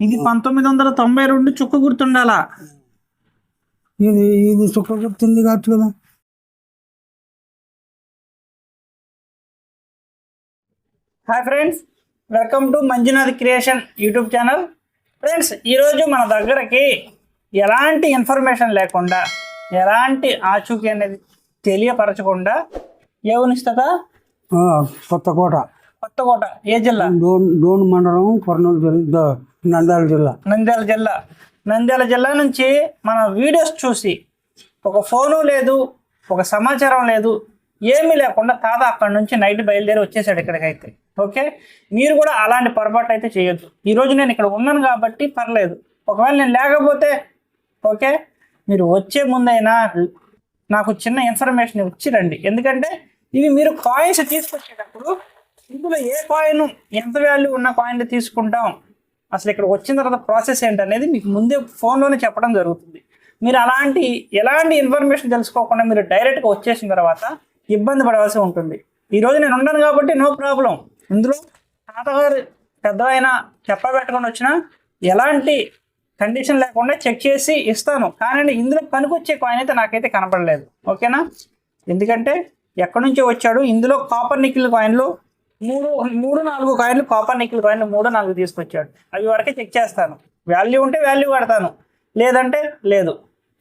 ఇది 1992 చుక్క గుర్తుండాలా. ఇది ఇది చుక్క గుర్తుంది కావచ్చు కదా. Hi friends, welcome to Manjunath creation YouTube channel. Friends, ఈరోజు మన దగ్గరకి ఎలాంటి ఇన్ఫర్మేషన్ లేకుండా, ఎలాంటి ఆచూకీ అనేది తెలియపరచకుండా ఏవనిస్తట కొత్తకోట కొత్తకోట ఏ జిల్లా? డోన్ మండలం, కర్నూలు జిల్లా, నంద్యాల జిల్లా. నంద్యాల జిల్లా నుంచి మన వీడియోస్ చూసి ఒక ఫోను లేదు, ఒక సమాచారం లేదు, ఏమీ లేకుండా తాత అక్కడ నుంచి నైట్ బయలుదేరి వచ్చేసాడు ఇక్కడికైతే. ఓకే, మీరు కూడా అలాంటి పొరపాటు అయితే చేయొద్దు. ఈరోజు నేను ఇక్కడ ఉన్నాను కాబట్టి పర్లేదు, ఒకవేళ నేను లేకపోతే ఓకే, మీరు వచ్చే ముందైనా నాకు చిన్న ఇన్ఫర్మేషన్ ఇచ్చి రండి. ఎందుకంటే ఇవి మీరు కాయిన్స్ తీసుకొచ్చేటప్పుడు ఇందులో ఏ కాయిన్ ఎంత వాల్యూ ఉన్న కాయిన్ తీసుకుంటాం, అసలు ఇక్కడ వచ్చిన తర్వాత ప్రాసెస్ ఏంటనేది మీకు ముందే ఫోన్లోనే చెప్పడం జరుగుతుంది. మీరు ఎలాంటి ఇన్ఫర్మేషన్ తెలుసుకోకుండా మీరు డైరెక్ట్గా వచ్చేసిన తర్వాత ఇబ్బంది పడవలసి ఉంటుంది. ఈరోజు నేను ఉన్నాను కాబట్టి నో ప్రాబ్లం. ఇందులో తాతగారు పెద్దవైనా చెప్పబెట్టుకొని వచ్చినా ఎలాంటి కండిషన్ లేకుండా చెక్ చేసి ఇస్తాను. కానీ ఇందులో పనికొచ్చే కాయిన్ అయితే నాకైతే కనపడలేదు. ఓకేనా? ఎందుకంటే ఎక్కడి నుంచో వచ్చాడు. ఇందులో కాపర్ నికిల్ కాయిన్లు మూడు నాలుగు కాయిన్లు, కాపర్ నికిల్ కాయిన్లు 3-4 తీసుకొచ్చాడు. అవి వరకే చెక్ చేస్తాను. వాల్యూ ఉంటే వాల్యూ కడతాను, లేదంటే లేదు.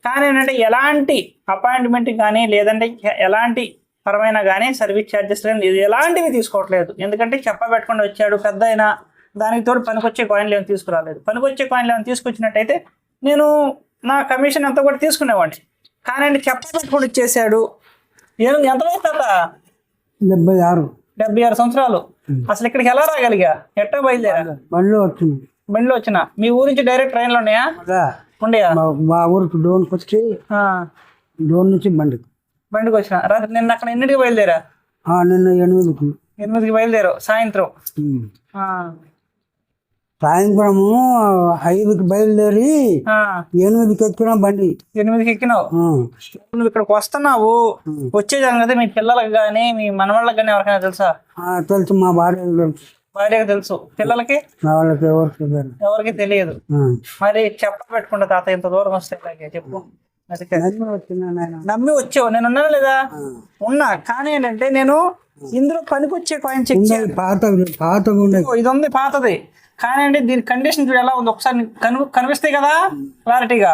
కానీ ఏంటంటే ఎలాంటి అపాయింట్మెంట్ కానీ, లేదంటే ఎలాంటి పరమైన కానీ సర్వీస్ ఛార్జెస్ కానీ ఎలాంటివి తీసుకోవట్లేదు. ఎందుకంటే చెప్పబెట్టకుండా వచ్చాడు పెద్ద అయినా, దానికి తోడు పనికొచ్చే కాయిన్లు ఏమైనా తీసుకురాలేదు. పనికొచ్చే కాయిన్లు ఏమైనా తీసుకొచ్చినట్టయితే నేను నా కమిషన్ అంతా కూడా తీసుకునేవాడిని. కానీ చెప్పబెట్టుకుండా వచ్చేసాడు. ఎంత వస్తుందా? 76 సంవత్సరాలు. అసలు ఇక్కడికి ఎలా రాగలిగా? ఎట్టా బయలుదేరా? బండిలో వచ్చిన. మీ ఊరి నుంచి డైరెక్ట్ ట్రైన్లు ఉన్నాయా? ఉండయా? మా ఊరికి డోన్కి వచ్చి డోన్ నుంచి బండికి వచ్చిన. రాత్రి నిన్న అక్కడ ఎన్నింటికి బయలుదేరా? నిన్న 8కి బయలుదేరావు. సాయంత్రం సాయంత్రము 5కి బయలుదేరి 8కి ఎక్కినా బండి. 8కి ఎక్కినావు. నువ్వు ఇక్కడికి వస్తున్నావు, వచ్చే జరగదు. మీ పిల్లలకు కానీ, మీ మనవాళ్ళకి కానీ ఎవరికైనా తెలుసా? తెలుసు, మా భార్యకు తెలుసు. పిల్లలకి వాళ్ళకి ఎవరికి తెలియదు. మరి చెప్పబెట్టుకుంటా తాత ఇంత దూరం వస్తే ఇలాగే చెప్పు. నమ్మి వచ్చావు. నేను ఉన్నాను లేదా? ఉన్నా. కానీ ఏంటంటే నేను ఇందులో పనికొచ్చే కాయిన్ చెక్ ఇది ఉంది, పాతది. కానీ అండి దీని కండిషన్ చూడు ఎలా ఉంది. ఒకసారి కనిపిస్తాయి కదా క్లారిటీగా.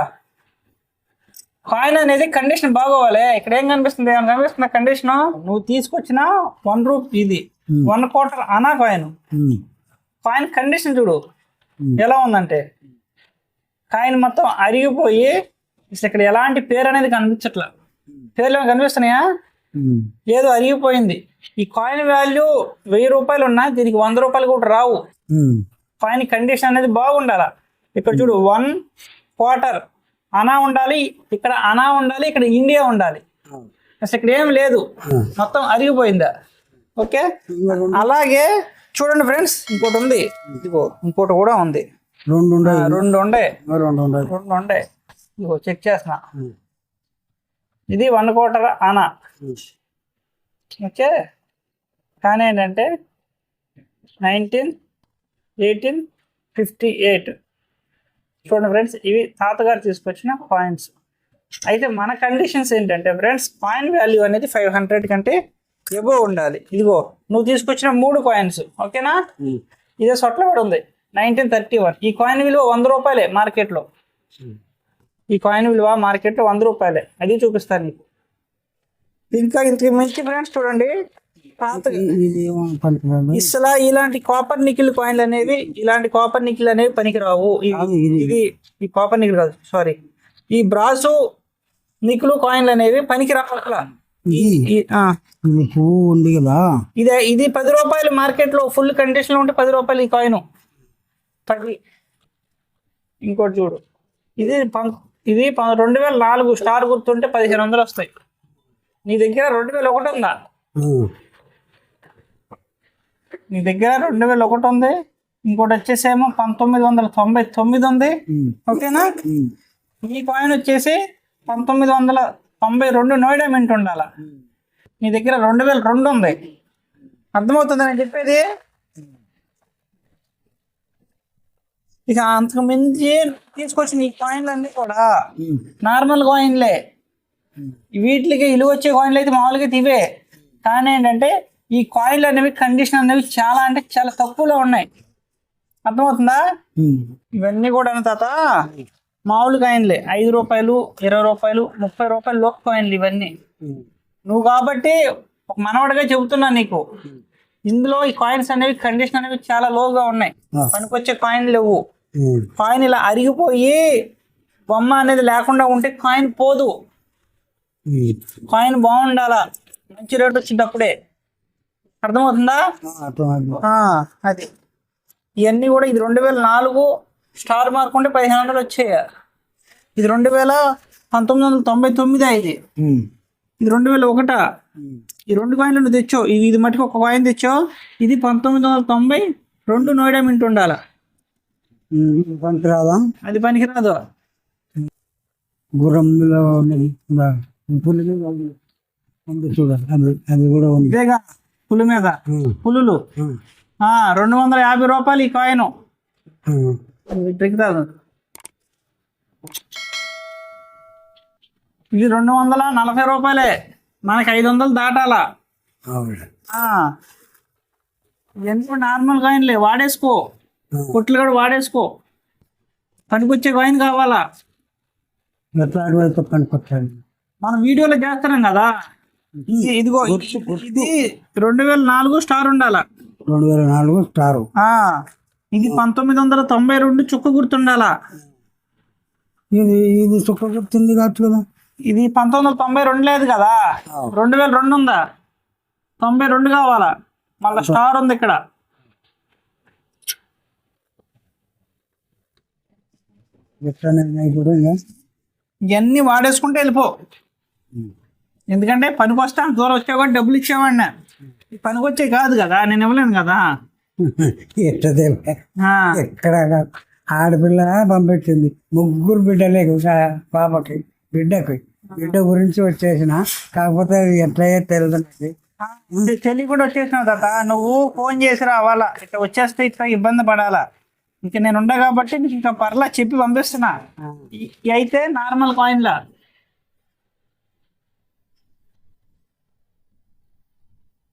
కాయిన్ అనేది కండిషన్ బాగోవాలి. ఇక్కడ ఏం కనిపిస్తుంది? కనిపిస్తున్న కండిషన్ నువ్వు తీసుకొచ్చిన 1 రూపీ, ఇది 1 క్వార్టర్ అనా కాయిన్. కాయిన్ కండిషన్ చూడు ఎలా ఉందంటే, కాయిన్ మొత్తం అరిగిపోయి అసలు ఇక్కడ ఎలాంటి పేరు అనేది కనిపించట్లా. పేర్లు కనిపిస్తున్నాయా? ఏదో అరిగిపోయింది. ఈ కాయిన్ వాల్యూ 1000 రూపాయలు ఉన్నా దీనికి 100 రూపాయలు కూడా రావు. కాయిన్ కండిషన్ అనేది బాగుండాల. ఇక్కడ చూడు 1 క్వార్టర్ అనా ఉండాలి, ఇక్కడ అనా ఉండాలి, ఇక్కడ ఇండియా ఉండాలి. అసలు ఇక్కడ ఏం లేదు, మొత్తం అరిగిపోయిందా. ఓకే, అలాగే చూడండి ఫ్రెండ్స్, ఇంకోటి ఉంది. ఇదిగో ఇంకోటి కూడా ఉంది. రెండు ఉండే. ఇదిగో చెక్ చేస్తున్నా. ఇది 1 క్వార్టర్ అనా. ఓకే, కానీ ఏంటంటే 1858. చూడండి ఫ్రెండ్స్, ఇవి తాతగారు తీసుకొచ్చిన కాయిన్స్. అయితే మన కండిషన్స్ ఏంటంటే ఫ్రెండ్స్, కాయిన్ వాల్యూ అనేది 500 కంటే ఎబో ఉండాలి. ఇదిగో నువ్వు తీసుకొచ్చిన 3 కాయిన్స్. ఓకేనా? ఇదే సొట్ల కూడా ఉంది 1931. ఈ కాయిన్ విలువ 100 రూపాయలే మార్కెట్లో. ఈ కాయిన్ విలువ మార్కెట్లో 100 రూపాయలే. అది చూపిస్తాను నీకు. ఇంకా ఇంతకు మించి ఫ్రెండ్స్ చూడండి, ఇసలా ఇలాంటి కాపర్ నికిల్ కాయిన్లు అనేవి, పనికిరావు. ఇది ఈ కాపర్ నికిల్ కాదు, సారీ, ఈ బ్రాసు నికిల్ కాయిన్లు అనేవి పనికిరావట్లా. ఉంది కదా, ఇది 10 రూపాయలు మార్కెట్లో ఫుల్ కండిషన్ లో ఉంటే 10 రూపాయలు ఈ కాయిన్. ఇంకోటి చూడు, ఇది 2004 స్టార్ గుర్తుంటే 1500 వస్తాయి. నీ దగ్గర 2001 ఉందా? నీ దగ్గర 2001 ఉంది. ఇంకోటి వచ్చేసేమో 1999 ఉంది. ఓకేనా? ఈ కాయిన్ వచ్చేసి 1992 నోయిడా మింట్ ఉండాల. నీ దగ్గర 2002 ఉంది. అర్థమవుతుంది నేను చెప్పేది? ఇక అంతకు మించి తీసుకొచ్చిన ఈ కాయిన్లు అన్నీ కూడా నార్మల్ కాయిన్లే. వీటికి విలువ వచ్చే కాయిన్లు అయితే మామూలుగా ఇవే. కానీ ఏంటంటే ఈ కాయిన్లు అనేవి కండిషన్ అనేవి చాలా అంటే చాలా తక్కువలో ఉన్నాయి. అర్థమవుతుందా? ఇవన్నీ కూడా తాత మామూలు కాయిన్లే. 5 రూపాయలు, 20 రూపాయలు, 30 రూపాయలు లోపు కాయిన్లు ఇవన్నీ. నువ్వు కాబట్టి ఒక మనవడిగా చెబుతున్నా నీకు, ఇందులో ఈ కాయిన్స్ అనేవి కండిషన్ అనేవి చాలా లోగా ఉన్నాయి. పనికొచ్చే కాయిన్ లేవు. కాయిన్ ఇలా అరిగిపోయి బొమ్మ అనేది లేకుండా ఉంటే కాయిన్ పోదు. కాయిన్ బాగుండాలా, మంచి రేట్ వచ్చినప్పుడే. అర్థమవుతుందా? అది ఇవన్నీ కూడా ఇది 2004 స్టార్ మార్క్ ఉంటే 1500 వచ్చాయి. ఇది 1999 ఇది. ఇది 2001. ఈ 2 కాయిన్లు నువ్వు తెచ్చావు. ఇది మటుకు ఒక కాయిన్ తెచ్చావు. ఇది 1992 నోయిడా మింట్ ఉండాల. పనికిరాదా? అది పనికిరాదు. గుర్రంలో చూడాలి, అది కూడా ఉంది. ఇదేగా పులి మీద పులులు. 250 రూపాయలు ఈ కాయిన్. ట్రిక్తాదు. ఇది 240 రూపాయలే. మనకి 500 దాటాలా. ఇవన్నీ నార్మల్ కాయిన్లే, వాడేసుకో. కొట్లు కూడా వాడేసుకో. పనికొచ్చే కాయిన్ కావాలా. ఎట్లా అటువైపు పనికొచ్చాడు. మనం వీడియోలో చేస్తున్నాం కదా. ఇదిగో ఇది 2004 స్టార్ ఉండాలా. 2004 స్టారు. ఇది 1992 చుక్క గుర్తుండాలా. ఇది చుక్క గుర్తుంది కావచ్చు కదా. ఇది 1992 లేదు కదా, 2002 ఉందా. 92 కావాలా. మళ్ళీ స్టార్ ఉంది ఇక్కడ. ఇవన్నీ వాడేసుకుంటే వెళ్ళిపో. ఎందుకంటే పనికొస్తా దూరం వచ్చా కూడా డబ్బులు ఇచ్చేవాడినా. పనికొచ్చే కాదు కదా, నేను ఇవ్వలేను కదా. ఎక్కడ ఆడపిల్ల పంపించింది, 3 బిడ్డలే పాపకి, బిడ్డ గురించి వచ్చేసిన. కాకపోతే ఎట్లయ్యే తెలియదు. తెలియకుండా వచ్చేసినావు తాత. నువ్వు ఫోన్ చేసి రావాలా, ఇట్లా వచ్చేస్తే ఇట్లా ఇబ్బంది పడాలా. ఇంకా నేను ఉండా కాబట్టి నీకు ఇంకా పర్లా చెప్పి పంపిస్తున్నా. ఇవి అయితే నార్మల్ కాయిన్లా.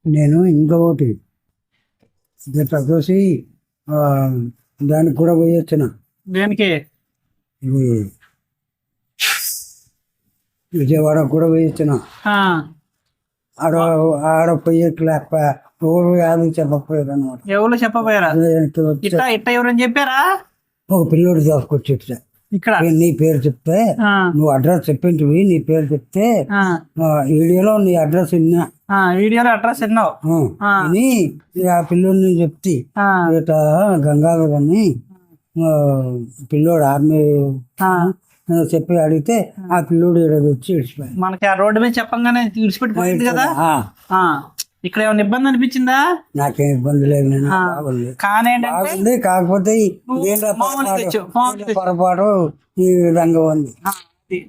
నేను ఇంకొకటి ఇట్లా చూసి దానికి కూడా పోయి వచ్చిన. దేనికి? ఇది విజయవాడ కూడా పోయి వచ్చిన. ఆడ పోయేట్లేక ఎవరు యాదు చెప్పకపోయారు అనమాట. ఎవరు చెప్పపోయారా? ఇట్లా ఎవరని చెప్పారా? ఒక పిల్లోడు తీసుకొచ్చి ఇక్కడ నీ పేరు చెప్తే, నువ్వు అడ్రస్ చెప్పింటివి, నీ పేరు చెప్తే వీడియోలో నీ అడ్రస్ విన్నా. వీడియోలో అడ్రస్ విన్నావు అని ఆ పిల్లోడిని చెప్తే, ఇట్లా గంగాధర్ అని పిల్లోడు ఆర్మీ చెప్పి అడిగితే ఆ పిల్లోడు వచ్చి విడిచిపోయాడు. మనకి ఆ రోడ్డు మీద చెప్పంగానే విడిచిపెట్టిపోయింది కదా. ఇక్కడ ఏమైనా ఇబ్బంది అనిపించిందా? నాకేం ఇబ్బంది లేదు, నేను బాగుంది. కాకపోతే పొరపాటు ఈ విధంగా ఉంది.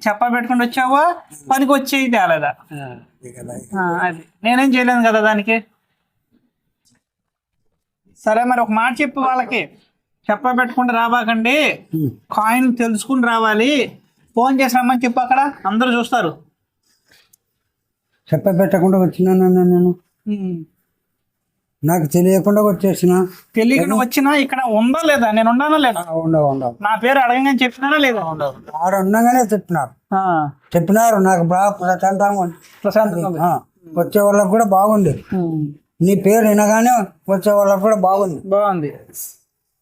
చెప్ప పెట్టుకుని వచ్చావా, పనికి వచ్చేది తేలేదా. అది నేనేం చేయలేను కదా దానికి. సరే మరి ఒక మాట చెప్పు వాళ్ళకి, చెప్ప పెట్టుకుంటే రాబాకండి, కాయిన్ తెలుసుకుని రావాలి, ఫోన్ చేసి రమ్మని చెప్పు. అక్కడ అందరూ చూస్తారు. చెప్ప పెట్టకుండా వచ్చినా నేను, నాకు తెలియకుండా వచ్చేసిన. తెలియకుండా వచ్చినా ఇక్కడ ఉందా లేదా, నేను ఉన్నానా లేదా? ఉండవు. నా పేరు అడగగానే చెప్పినారా లేదా? ఆడ ఉండగానే చెప్పినారు. నాకు బాగా ప్రశాంతంగా వచ్చే వాళ్ళకి కూడా బాగుంది. నీ పేరు వినగానే వచ్చే వాళ్ళకి కూడా బాగుంది.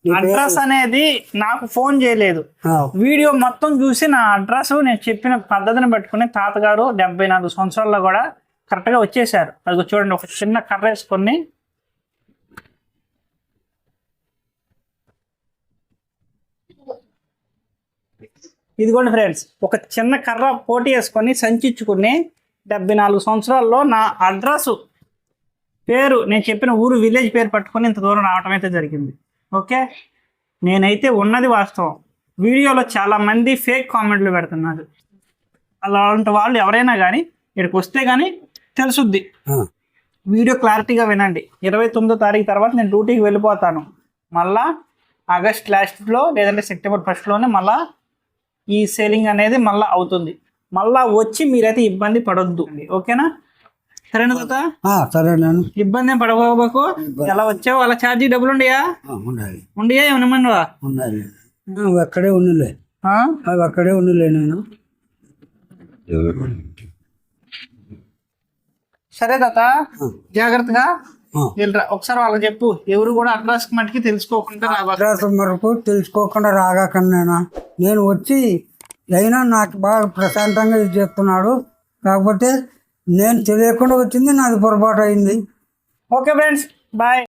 అడ్రస్ అనేది నాకు ఫోన్ చేయలేదు, వీడియో మొత్తం చూసి నా అడ్రస్ నేను చెప్పిన పద్ధతిని పెట్టుకుని తాతగారు 74 సంవత్సరాల్లో కూడా కరెక్ట్గా వచ్చేసారు. అది చూడండి, ఒక చిన్న కర్ర వేసుకొని ఇదిగోండి ఫ్రెండ్స్, ఒక చిన్న కర్ర పోటీ వేసుకొని సంచిచ్చుకుని 74 సంవత్సరాల్లో నా అడ్రస్ పేరు, నేను చెప్పిన ఊరు విలేజ్ పేరు పట్టుకొని ఇంత దూరం రావటం అయితే జరిగింది. ఓకే, నేనైతే ఉన్నది వాస్తవం. వీడియోలో చాలామంది ఫేక్ కామెంట్లు పెడుతున్నారు. అలాంటి వాళ్ళు ఎవరైనా కానీ ఇక్కడికి వస్తే కానీ తెలుసుద్ది. వీడియో క్లారిటీగా వినండి. 29వ తారీఖు తర్వాత నేను డ్యూటీకి వెళ్ళిపోతాను. మళ్ళా ఆగస్ట్ లాస్ట్లో లేదంటే సెప్టెంబర్ ఫస్ట్లోనే మళ్ళా ఈ సేలింగ్ అనేది మళ్ళీ అవుతుంది. మళ్ళా వచ్చి మీరైతే ఇబ్బంది పడొద్దు, ఓకేనా? సరేనా తాత? సరేనాను. ఇబ్బంది ఏం పడకపోకు. ఎలా వచ్చావు అలా ఛార్జీ డబ్బులు ఉండయా? ఉండాలి. ఉండయా ఏమన్నా? ఉండాలి. అవి అక్కడే ఉన్నలే, అవి అక్కడే ఉన్నలే. నేను సరే తాత, జాగ్రత్తగా వెళ్ళరా. ఒకసారి వాళ్ళకి చెప్పు, ఎవరు కూడా అడ్రస్ మటుకి తెలుసుకోకుండా వరకు తెలుసుకోకుండా రాగాకన్నా. నేను వచ్చి అయినా నాకు బాగా ప్రశాంతంగా ఇది చేస్తున్నాడు. కాకపోతే నేను తెలియకుండా వచ్చింది, నాది పొరపాటు అయింది. Okay friends, bye.